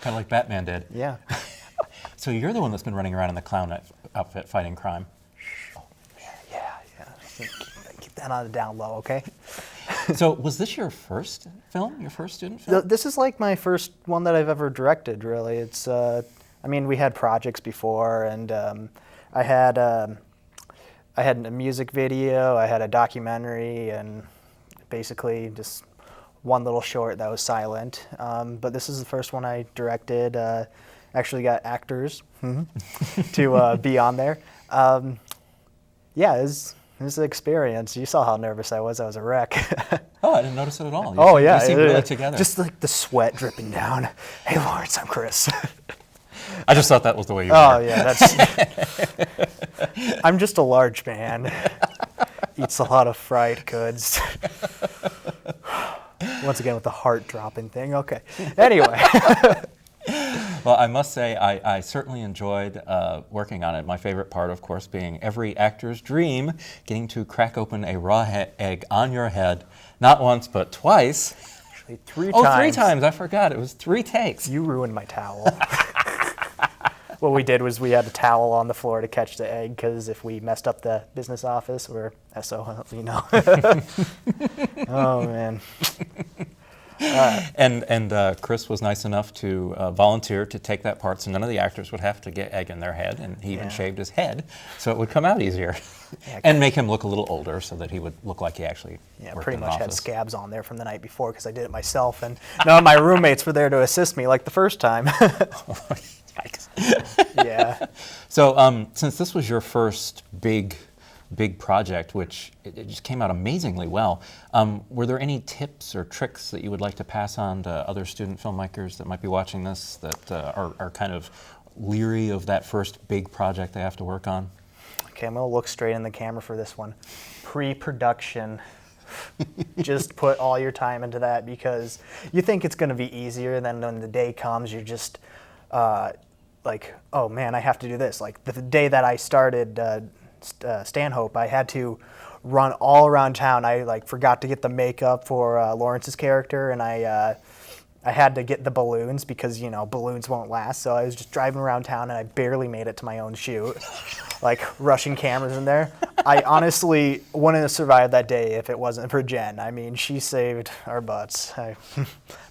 kind of like Batman did. Yeah. So you're the one that's been running around in the clown outfit fighting crime. Yeah. Keep that on the down low, okay? So was this your first film, your first student film? This is like my first one that I've ever directed, really. It's, I mean, we had projects before, and I had a music video, I had a documentary, and basically just one little short that was silent. But this is the first one I directed. Actually got actors to be on there. Yeah, it was an experience. You saw how nervous I was. I was a wreck. Oh, I didn't notice it at all. You seemed really together. Just like the sweat dripping down. Hey, Lawrence, I'm Chris. I just thought that was the way you were. Oh, yeah, that's... I'm just a large man. Eats a lot of fried goods. Once again with the heart-dropping thing. Okay. Anyway. Well, I must say I certainly enjoyed working on it. My favorite part, of course, being every actor's dream, getting to crack open a raw egg on your head, not once, but twice. Actually, 3 times. Oh, 3 times. I forgot. It was 3 takes. You ruined my towel. What we did was we had a towel on the floor to catch the egg, because if we messed up the business office, we're SOL, you know. Oh, man. And Chris was nice enough to volunteer to take that part, so none of the actors would have to get egg in their head, and he even shaved his head so it would come out easier. Yeah, and make him look a little older so that he would look like he actually worked pretty in the much office. had scabs on there from the night before because I did it myself, and none of my roommates were there to assist me like the first time. Yikes. Yeah. So since this was your first big project, which it just came out amazingly well, were there any tips or tricks that you would like to pass on to other student filmmakers that might be watching this that are kind of leery of that first big project they have to work on? Okay, I'm going to look straight in the camera for this one. Pre-production. Just put all your time into that, because you think it's going to be easier, then when the day comes, you're just like, oh man, I have to do this. Like the day that I started Stanhope, I had to run all around town. I forgot to get the makeup for Lawrence's character, and I had to get the balloons because, you know, balloons won't last. So I was just driving around town, and I barely made it to my own shoot, like rushing cameras in there. I honestly wouldn't have survived that day if it wasn't for Jen. I mean, she saved our butts. Am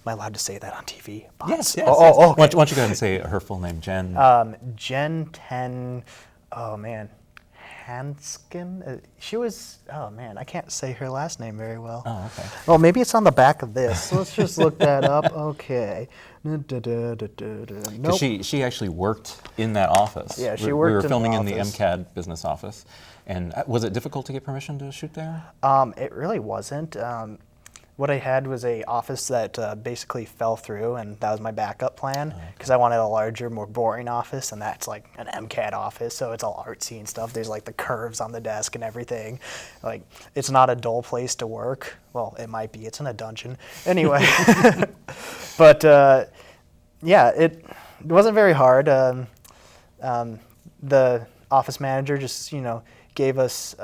I allowed to say that on TV? Butts? Yes. Oh, okay. Why don't you go ahead and say her full name, Jen? Jen 10, oh man, Hanskin? She was, oh man, I can't say her last name very well. Oh, okay. Well, maybe it's on the back of this. So let's just look that up. Okay. Nope. She actually worked in that office. Yeah, she We worked were in the filming in the office. MCAD business office. And was it difficult to get permission to shoot there? It really wasn't. What I had was a office that basically fell through, and that was my backup plan, because I wanted a larger, more boring office, and that's like an MCAD office, so it's all artsy and stuff. There's like the curves on the desk and everything. Like, it's not a dull place to work. Well, it might be. It's in a dungeon. Anyway. But yeah, it wasn't very hard. The office manager just, you know, gave us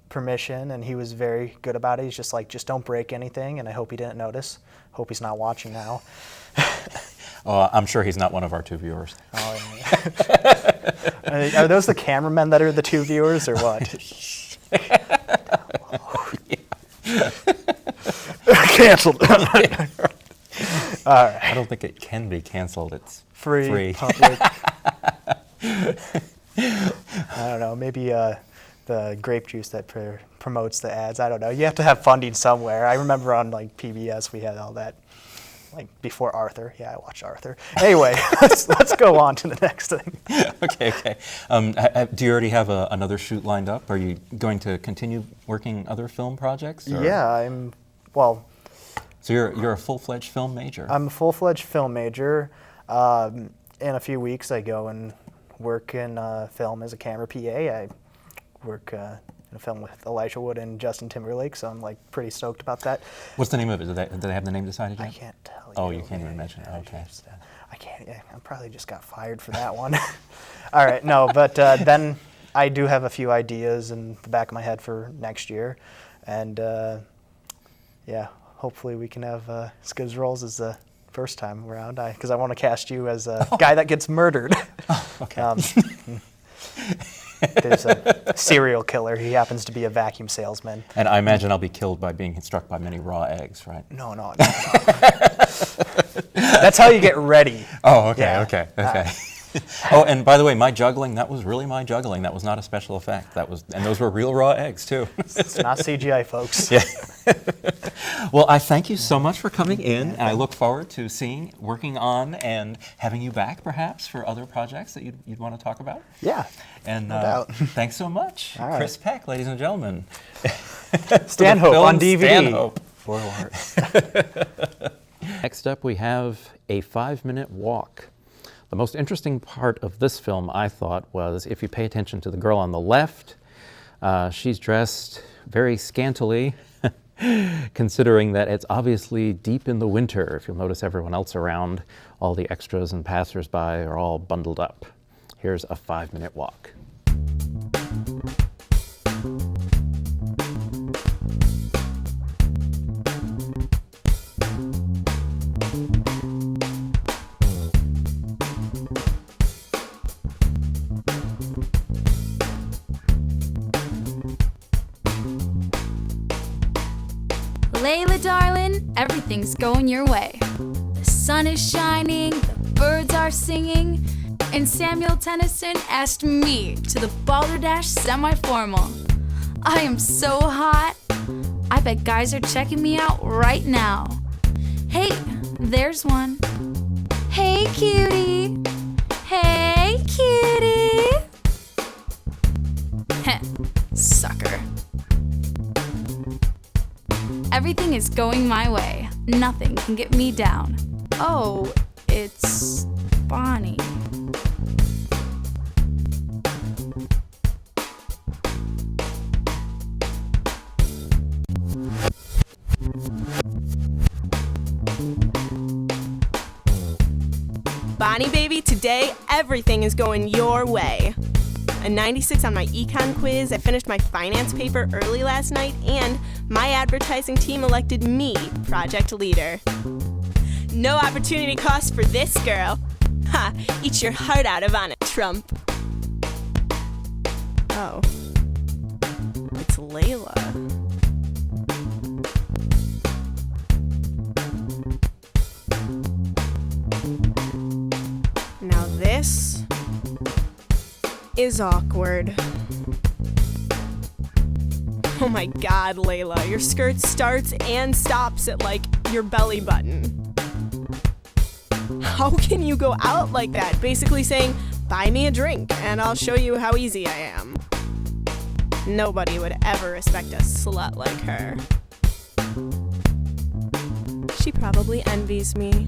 permission, and he was very good about it. He's just like, just don't break anything, and I hope he didn't notice. Hope he's not watching now. Oh, I'm sure he's not one of our 2 viewers. Oh, yeah. Are those the cameramen that are the 2 viewers, or what? Canceled. All right. I don't think it can be canceled. It's Free. Public. I don't know, maybe the grape juice that promotes the ads. I don't know. You have to have funding somewhere. I remember on like PBS we had all that, like before Arthur. Yeah, I watched Arthur. Anyway, let's go on to the next thing. Okay. Do you already have another shoot lined up? Are you going to continue working other film projects? Or? Yeah, well. So you're a full-fledged film major. I'm a full-fledged film major. In a few weeks, I go and work in film as a camera PA. I work in a film with Elijah Wood and Justin Timberlake, so I'm like pretty stoked about that. What's the name of it? Do they have the name decided yet? I can't tell you. Oh, you can't even mention it. Okay. I can't. Yeah, I probably just got fired for that one. All right, no, but then I do have a few ideas in the back of my head for next year, and yeah, hopefully we can have as good roles as the first time around, because I want to cast you as a guy that gets murdered. Okay. There's a serial killer. He happens to be a vacuum salesman. And I imagine I'll be killed by being struck by many raw eggs, right? No. That's how you get ready. Oh, okay, Yeah. okay. Oh, and by the way, my juggling, that was really my juggling. That was not a special effect. And those were real raw eggs, too. It's not CGI, folks. Yeah. Well, I thank you so much for coming in, and I look forward to working on, and having you back, perhaps, for other projects that you'd want to talk about. Yeah, And no doubt. Thanks so much. All right. Chris Peck, ladies and gentlemen. Stanhope on DVD. Stanhope. Next up, we have A 5-Minute Walk. The most interesting part of this film, I thought, was if you pay attention to the girl on the left, she's dressed very scantily, considering that it's obviously deep in the winter. If you'll notice, everyone else around, all the extras and passersby are all bundled up. Here's A 5-Minute Walk. Layla, darling, everything's going your way. The sun is shining, the birds are singing, and Samuel Tennyson asked me to the balderdash semi-formal. I am so hot, I bet guys are checking me out right now. Hey, there's one. Hey, cutie. Hey, cutie. Heh, sucker. Everything is going my way. Nothing can get me down. Oh, it's Bonnie. Bonnie, baby, today everything is going your way. A 96 on my econ quiz, I finished my finance paper early last night, and my advertising team elected me project leader. No opportunity cost for this girl. Ha! Eat your heart out, Ivana Trump. Oh. It's Layla. Now this is awkward. Oh my god, Layla, your skirt starts and stops at like your belly button. How can you go out like that, basically saying, buy me a drink and I'll show you how easy I am? Nobody would ever respect a slut like her. She probably envies me.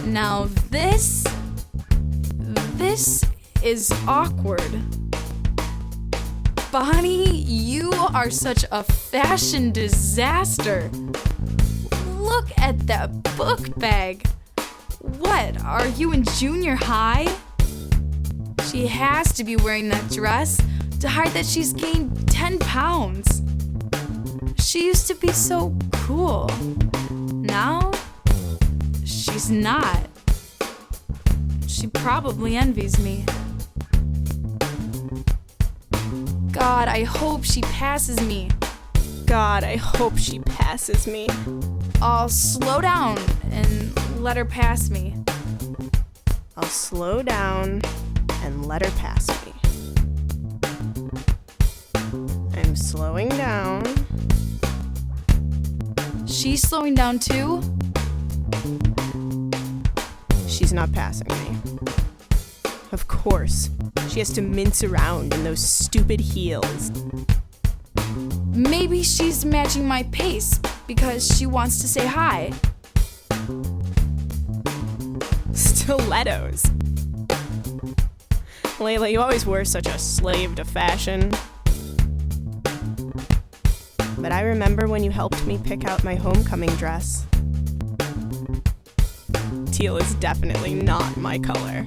Now this is awkward. Bonnie, you are such a fashion disaster. Look at that book bag. What, are you in junior high? She has to be wearing that dress to hide that she's gained 10 pounds. She used to be so cool. Now, she's not. She probably envies me. God, I hope she passes me. God, I hope she passes me. I'll slow down and let her pass me. I'll slow down and let her pass me. I'm slowing down. She's slowing down too? She's not passing me. Of course. She has to mince around in those stupid heels. Maybe she's matching my pace because she wants to say hi. Stilettos. Layla, you always were such a slave to fashion. But I remember when you helped me pick out my homecoming dress. Teal is definitely not my color.